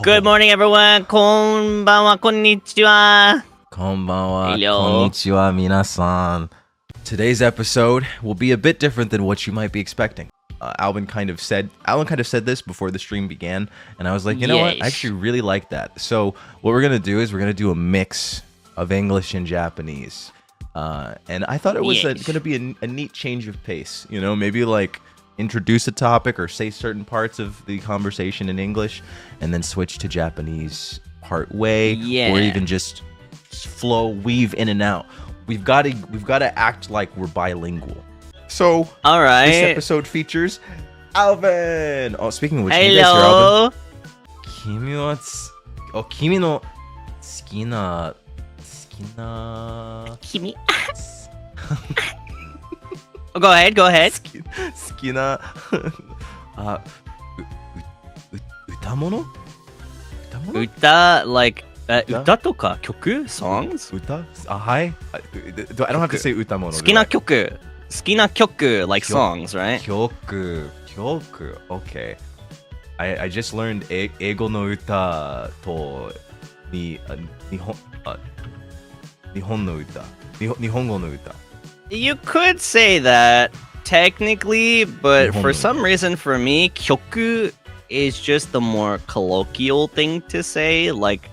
Good morning, everyone. こんばんは、こんにちは。こんばんは、 Hello. こんにちは、皆さん。Today's episode will be a bit different than what you might be expecting. Alan kind of said this before the stream began, and I was like, you know what? I actually really like that. So what we're gonna do is we're gonna do a mix of English and Japanese, and I thought it was gonna be a neat change of pace. You know, maybe like introduce a topic or say certain parts of the conversation in English, and then switch to Japanese part way, or even just flow, weave in and out. We've got to act like we're bilingual. So, all right. This episode features Alban. Oh, speaking of which, Hello. You guys hear Alban? Kimi no sukina. Kimi. Go ahead. Sukina. Utamono? Uta, like, 歌とか曲 songs? 歌? Hi? I don't have to say 歌物. 好きな曲 like songs, right? 曲 Okay. I just learned 英語の歌と日本語の歌. You could say that technically, but for some reason for me, 曲 is just the more colloquial thing to say. Like,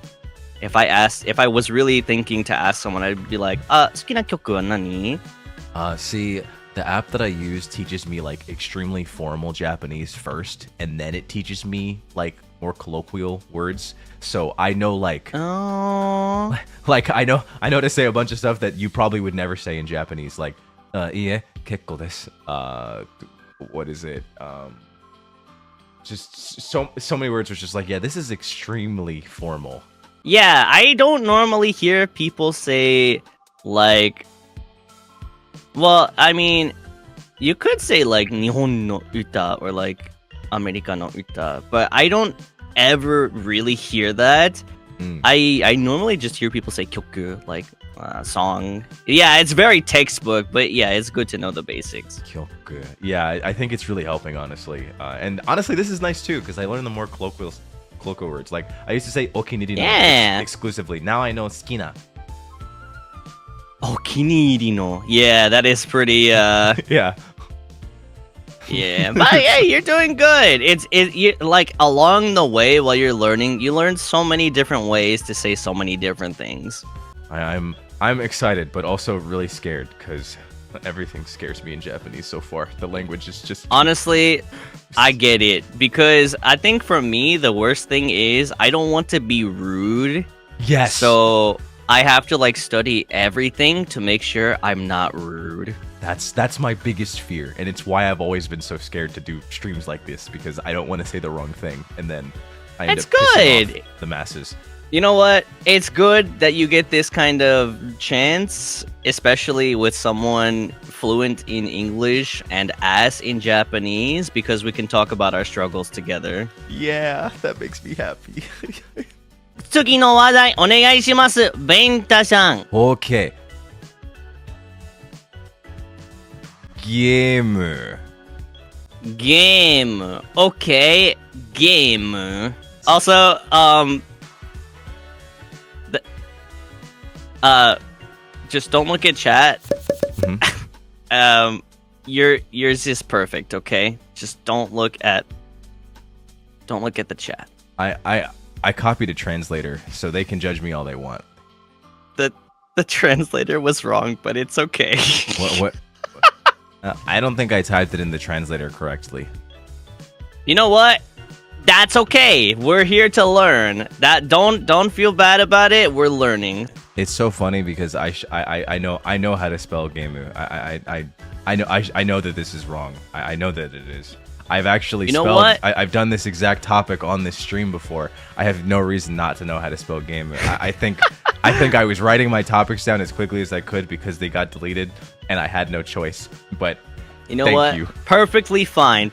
if I was really thinking to ask someone, I'd be like, 好きな曲は何? See, the app that I use teaches me like extremely formal Japanese first, and then it teaches me like more colloquial words. So I know like I know to say a bunch of stuff that you probably would never say in Japanese, like いいえ、結構です. What is it? Just so many words which just like, yeah, this is extremely formal. Yeah, I don't normally hear people say like, well, I mean, you could say like 日本の歌 or like アメリカの歌, but I don't ever really hear that. I normally just hear people say 曲, like song. Yeah, it's very textbook, but yeah, it's good to know the basics. 曲. Yeah, I think it's really helping, honestly. And honestly, this is nice too, because I learned the more colloquial words. Like, I used to say お気に入りの exclusively. Now I know 好きな. お気に入りの. Yeah, that is pretty yeah. Yeah, but yeah, you're doing good. You like along the way while you're learning, you learn so many different ways to say so many different things. I'm excited, but also really scared because everything scares me in Japanese so far. The language is just... Honestly, I get it, because I think for me, the worst thing is I don't want to be rude. Yes. So I have to like study everything to make sure I'm not rude. That's my biggest fear, and it's why I've always been so scared to do streams like this, because I don't want to say the wrong thing, and then I end up pissing off the masses. You know what? It's good that you get this kind of chance, especially with someone fluent in English and as in Japanese, because we can talk about our struggles together. Yeah, that makes me happy. 次の話題お願いします、ベンタさん。Okay. ゲーム。Okay, game. Also, just don't look at chat. Yours is perfect, okay? Just don't look at the chat. I copied a translator, so they can judge me all they want. The translator was wrong, but it's okay. What? I don't think I typed it in the translator correctly. You know what? That's okay. We're here to learn. Don't feel bad about it. We're learning. It's so funny because I know how to spell gemu. I know that this is wrong. I know that it is. I've actually spelled. I've done this exact topic on this stream before. I have no reason not to know how to spell gemu. I think I was writing my topics down as quickly as I could because they got deleted, and I had no choice. But you know what? Perfectly fine,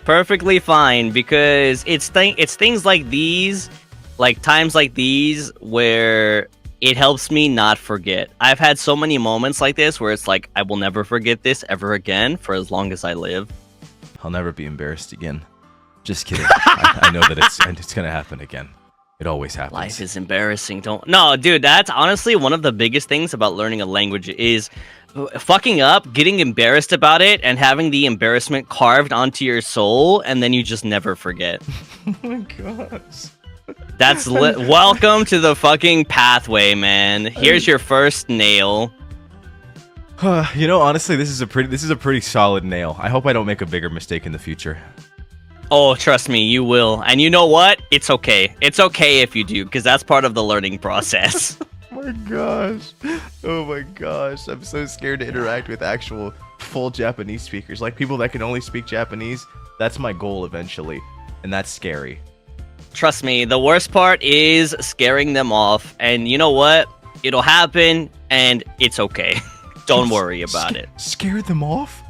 because it's things like these, like times like these, where it helps me not forget. I've had so many moments like this where it's like I will never forget this ever again for as long as I live. I'll never be embarrassed again. Just kidding. I know that it's gonna happen again. It always happens. Life is embarrassing. No, dude, that's honestly one of the biggest things about learning a language is fucking up, getting embarrassed about it, and having the embarrassment carved onto your soul, and then you just never forget. Oh my gosh. That's welcome to the fucking pathway, man. Here's your first nail. You know, honestly, this is a pretty solid nail. I hope I don't make a bigger mistake in the future. Oh, trust me, you will. And you know what? It's okay. It's okay if you do, because that's part of the learning process. Oh my gosh. Oh my gosh. I'm so scared to interact with actual full Japanese speakers. Like people that can only speak Japanese. That's my goal eventually. And that's scary. Trust me, the worst part is scaring them off. And you know what? It'll happen, and it's okay. Don't worry about it. Scare them off?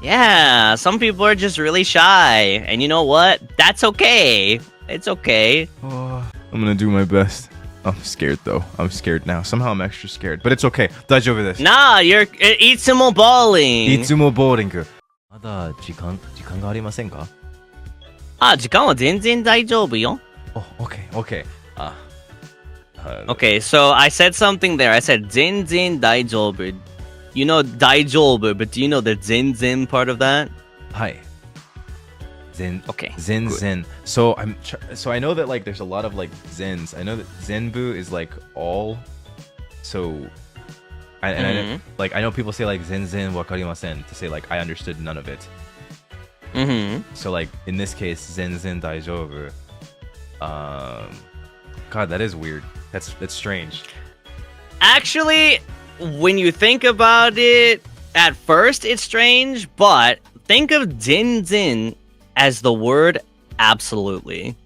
Yeah, some people are just really shy. And you know what? That's okay. It's okay. Oh, I'm gonna do my best. I'm scared though. I'm scared now. Somehow I'm extra scared. But it's okay. 大丈夫です. Nah, you're... いつもbowling. いつもボーリング. まだ時間がありませんか? 時間は全然大丈夫よ. Oh, okay. Okay, so I said something there. I said 全然大丈夫. You know 大丈夫, but do you know the 全然 part of that? はい. Okay. Zen. So I know that like there's a lot of like zens. I know that zenbu is like all. So I know people say like zen wakarimasen to say like I understood none of it. So like in this case zen daijoubu. God, that is weird. That's strange. Actually, when you think about it, at first it's strange, but think of zen as the word absolutely.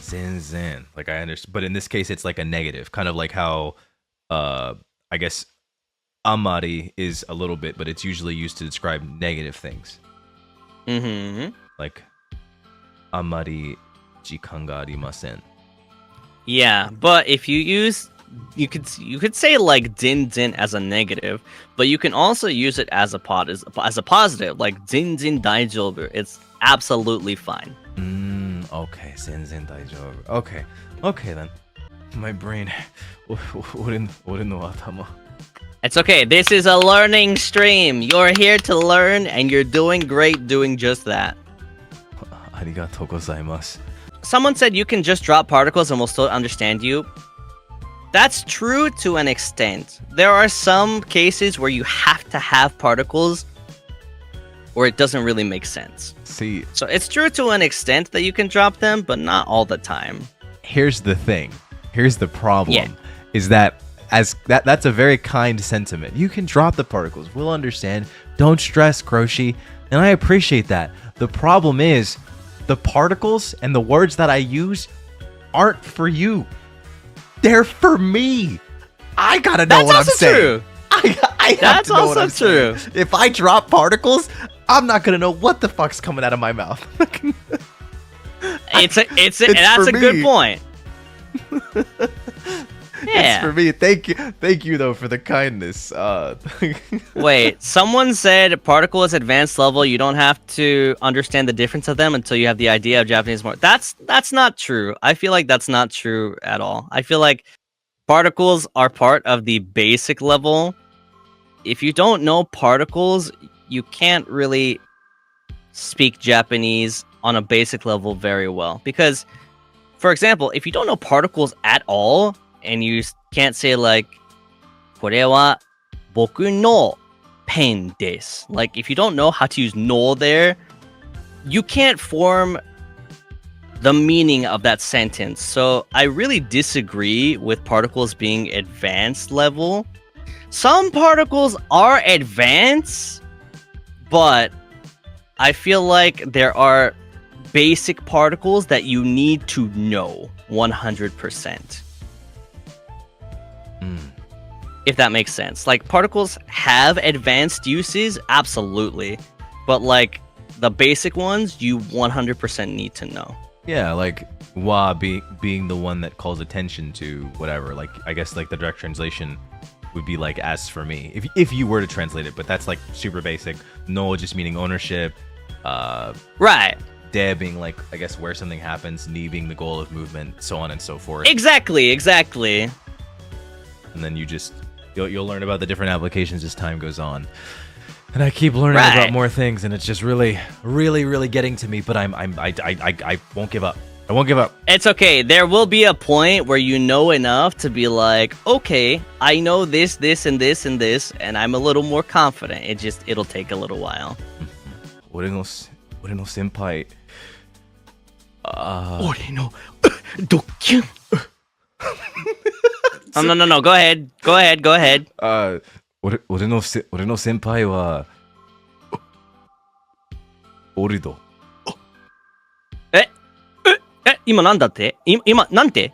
Zen. Like I understand, but in this case it's like a negative, kind of like how I guess amari is a little bit, but it's usually used to describe negative things. Like amari jikan ga arimasen. Yeah, but if you use, you could say like zen as a negative, but you can also use it as a positive, like zen daijoubu. It's absolutely fine. Okay, zen daijoubu. Okay then. My brain. It's okay. This is a learning stream. You're here to learn, and you're doing great doing just that. ありがとうございます. Someone said you can just drop particles and we'll still understand you. That's true to an extent. There are some cases where you have to have particles or it doesn't really make sense. See, so it's true to an extent that you can drop them, but not all the time. Here's the thing. Here's the problem. Is that that's a very kind sentiment. You can drop the particles. We'll understand. Don't stress, Croshi. And I appreciate that. The problem is the particles and the words that I use aren't for you. They're for me. I gotta know what I'm saying. I have to know what I'm saying. If I drop particles, I'm not gonna know what the fuck's coming out of my mouth. That's a good point. It's for me. Thank you though for the kindness. Wait, someone said particle is advanced level. You don't have to understand the difference of them until you have the idea of Japanese more. That's not true. I feel like that's not true at all. I feel like particles are part of the basic level. If you don't know particles, you can't really speak Japanese on a basic level very well. Because, for example, if you don't know particles at all, and you can't say like これは僕のペンです. Like if you don't know how to use no there, you can't form the meaning of that sentence. So I really disagree with particles being advanced level. Some particles are advanced, but I feel like there are basic particles that you need to know 100%. If that makes sense. Like particles have advanced uses, absolutely. But like the basic ones, you 100% need to know. Yeah, like wa being the one that calls attention to whatever. Like I guess like the direct translation would be like as for me. If you were to translate it, but that's like super basic. No just meaning ownership. Right. de being like, I guess, where something happens, ni being the goal of movement, so on and so forth. Exactly. And then you'll learn about the different applications as time goes on. And I keep learning about more things, and it's just really, really, really getting to me. But I won't give up. I won't give up. It's okay. There will be a point where you know enough to be like, okay, I know this, this, and this, and this, and I'm a little more confident. It'll take a little while. 俺の先輩。俺のドッキュン。Oh, no. Go ahead. Go ahead. 俺の先輩はオルド。今なんだって今なんて